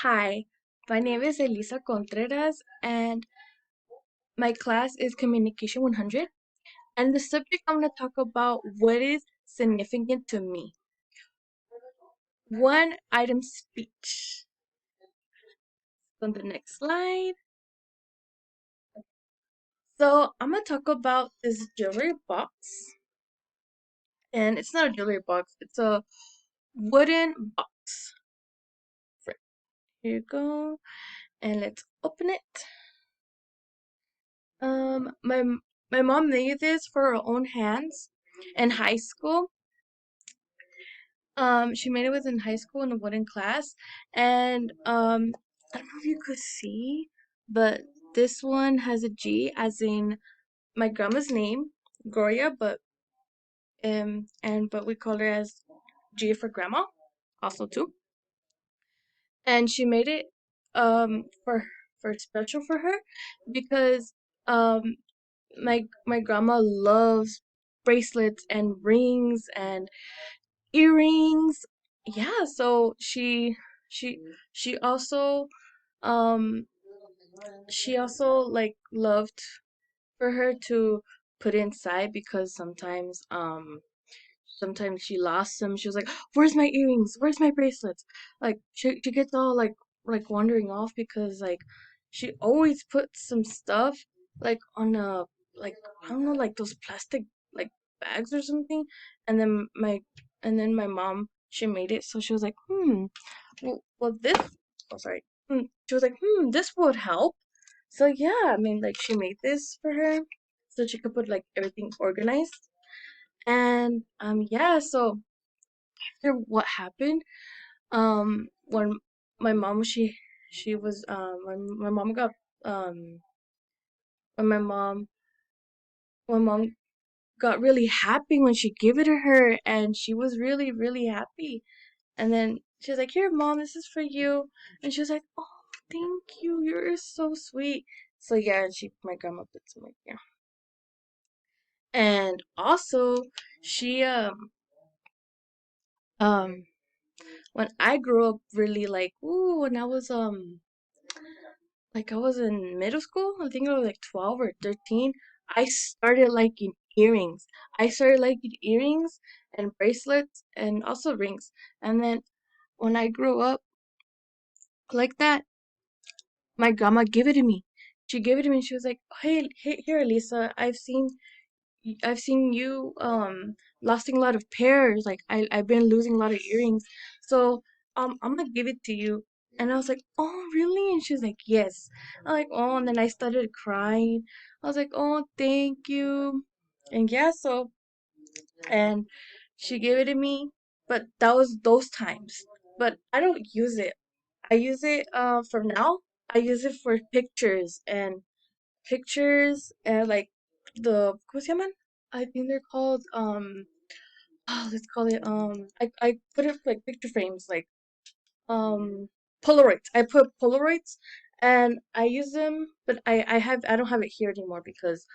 Hi, my name is Elisa Contreras, and my class is Communication 100. And the subject I'm going to talk about what is significant to me. One item speech. On the next slide. So I'm going to talk about this jewelry box. And it's not a jewelry box, it's a wooden box. Here you go. And let's open it. My mom made this for her own hands in high school. She made it was in high school in a wooden class, and I don't know if you could see, but this one has a G, as in my grandma's name, Gloria, but we call her as G for grandma, also too. And she made it for special for her because um my grandma loves bracelets and rings and earrings. Yeah, so she she also um she also like loved for her to put inside because sometimes she lost them. She was like, "Where's my earrings? Where's my bracelets?" Like she gets all like wandering off because like she always puts some stuff like on a like I don't know, like those plastic like bags or something, and then my mom, she made it, so she was like, well this, oh sorry, she was like, this would help. So yeah, I mean, like she made this for her so she could put like everything organized. And yeah, so after what happened, when my mom, she was when my mom got um when my mom got really happy when she gave it to her, and she was really really happy. And then she was like, "Here, mom, this is for you." And she was like, "Oh, thank you, you're so sweet." So yeah, and my grandma put some like, yeah. And also she um when I grew up, really like, ooh, when I was in middle school, I think I was like 12 or 13, I started liking earrings. I started liking earrings and bracelets and also rings. And then when I grew up like that, my grandma gave it to me. She gave it to me and she was like, "Hey, here, Lisa, I've seen you losing a lot of pairs. Like I've been losing a lot of earrings. So I'm gonna give it to you." And I was like, "Oh, really?" And she was like, "Yes." I'm like, "Oh," and then I started crying. I was like, "Oh, thank you." And yeah, so and she gave it to me, but that was those times. But I don't use it. I use it for now. I use it for pictures and like the ¿cómo se llaman? I think they're called let's call it I put it like picture frames, like um Polaroids. I put Polaroids and I use them, but I don't have it here anymore because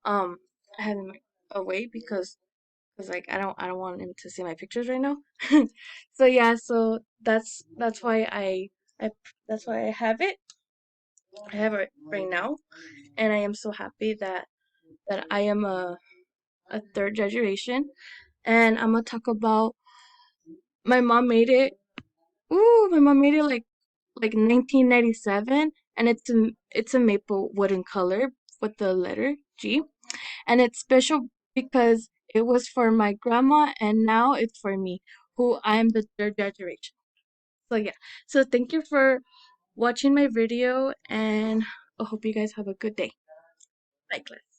um I have them away because like I don't want him to see my pictures right now. So yeah, so that's why I that's why I have it. I have it right now, and I am so happy that I am a third generation. And I'm gonna talk about my mom made it. Ooh, my mom made it like 1997, and it's a maple wooden color with the letter G, and it's special because it was for my grandma, and now it's for me, who I am the third generation. So yeah, so thank you for watching my video, and I hope you guys have a good day. Bye, class.